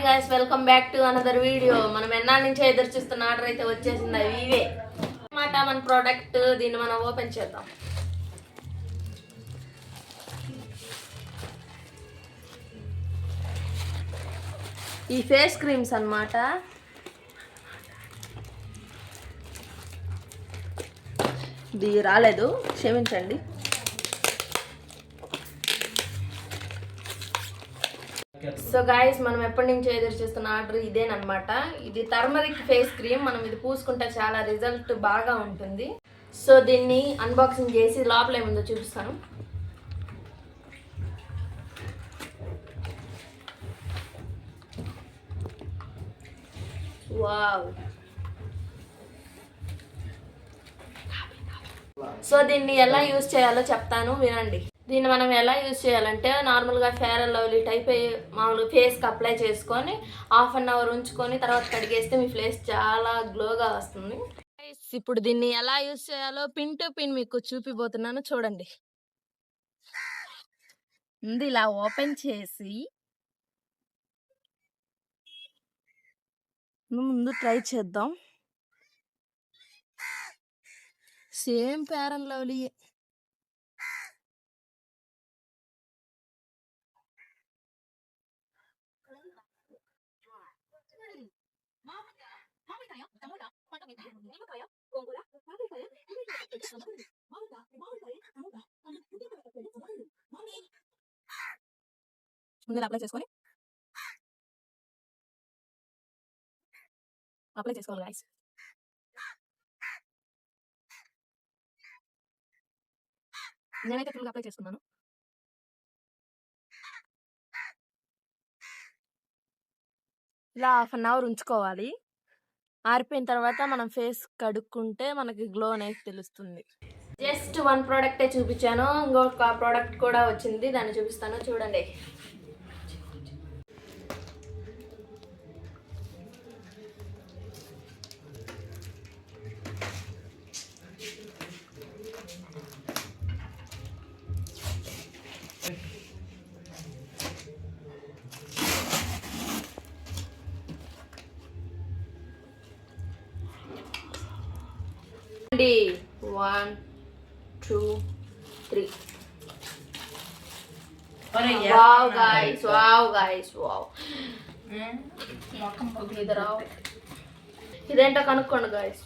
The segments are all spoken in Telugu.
Hi guys, welcome back to another video. మనం ఎన్నాళ్ళ నుంచి ఎదురు చూస్తున్న ఆర్డర్ అయితే వచ్చేసింది. అవి ఇవే అన్నమాట మన ప్రోడక్ట్. దీన్ని మనం ఓపెన్ చేద్దాం. ఈ ఫేస్ క్రీమ్స్ అన్నమాట. ఇది రాలేదు, క్షమించండి. సో గాయస్, మనం ఎప్పటి నుంచి ఎదురు చేస్తున్న ఆర్డర్ ఇదేనమాట. ఇది టర్మరిక్ ఫేస్ క్రీమ్. మనం ఇది పూసుకుంటే చాలా రిజల్ట్ బాగా ఉంటుంది. సో దీన్ని అన్బాక్సింగ్ చేసి లోపల ఏముందో చూపిస్తాను. వావ్. సో దీన్ని ఎలా యూజ్ చేయాలో చెప్తాను, వినండి. దీన్ని మనం ఎలా యూజ్ చేయాలంటే, నార్మల్గా ఫేర్ అండ్ లవ్లీ టైప్ మామూలుగా ఫేస్కి అప్లై చేసుకొని హాఫ్ అన్ అవర్ ఉంచుకొని తర్వాత కడిగేస్తే మీ ఫేస్ చాలా గ్లోగా వస్తుంది. ఇప్పుడు దీన్ని ఎలా యూజ్ చేయాలో పిన్ టు పిన్ మీకు చూపిపోతున్నాను, చూడండి. ముందు ఇలా ఓపెన్ చేసి ముందు ట్రై చేద్దాం. Same fair and lovely. ముందు అప్లై చేసుకోవాలి గైస్. నేనైతే ఫుల్గా అప్లై చేసుకున్నాను. ఇలా హాఫ్ అన్ అవర్ ఉంచుకోవాలి. ఆరిపోయిన తర్వాత మనం ఫేస్ కడుక్కుంటే మనకి గ్లో అనేది తెలుస్తుంది. జస్ట్ వన్ ప్రోడక్టే చూపించాను, ఇంకొక ప్రోడక్ట్ కూడా వచ్చింది, దాన్ని చూపిస్తాను, చూడండి. Ready? 1, 2, 3. Wow guys, wow guys, wow. ఇదేంటో కనుక్కోండి గాయస్.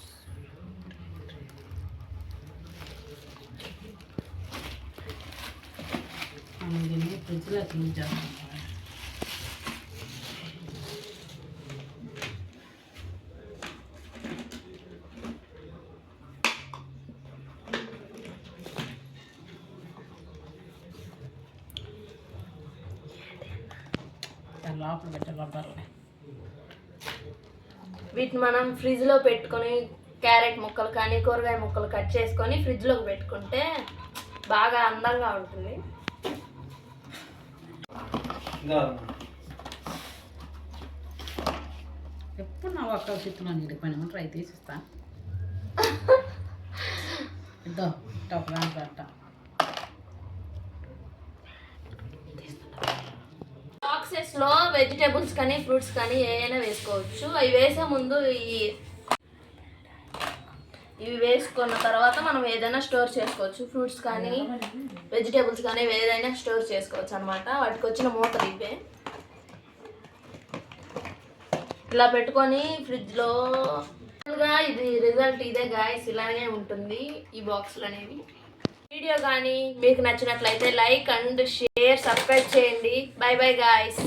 వీటిని మనం ఫ్రిడ్జ్లో పెట్టుకొని క్యారెట్ ముక్కలు కానీ కూరగాయ ముక్కలు కట్ చేసుకొని ఫ్రిడ్జ్లోకి పెట్టుకుంటే బాగా అందంగా ఉంటుంది. ఎప్పుడు నా ఒక్క చిత్రం పని ట్రై చేసిస్తా. ఇద్దో టప్ బాక్సెస్లో వెజిటేబుల్స్ కానీ ఫ్రూట్స్ కానీ ఏమైనా వేసుకోవచ్చు. అవి వేసే ముందు ఇవి వేసుకున్న తర్వాత మనం ఏదైనా స్టోర్ చేసుకోవచ్చు. ఫ్రూట్స్ కానీ వెజిటేబుల్స్ కానీ ఏదైనా స్టోర్ చేసుకోవచ్చు అనమాట. వాటికి వచ్చిన మూతలు ఇవే. ఇలా పెట్టుకొని ఫ్రిడ్జ్లో ఇది రిజల్ట్ ఇదే గాయస్, ఇలాగే ఉంటుంది ఈ బాక్సులు అనేవి. వీడియో కానీ మీకు నచ్చినట్లయితే లైక్ అండ్ షేర్, సబ్స్క్రైబ్ చేయండి. By by guys.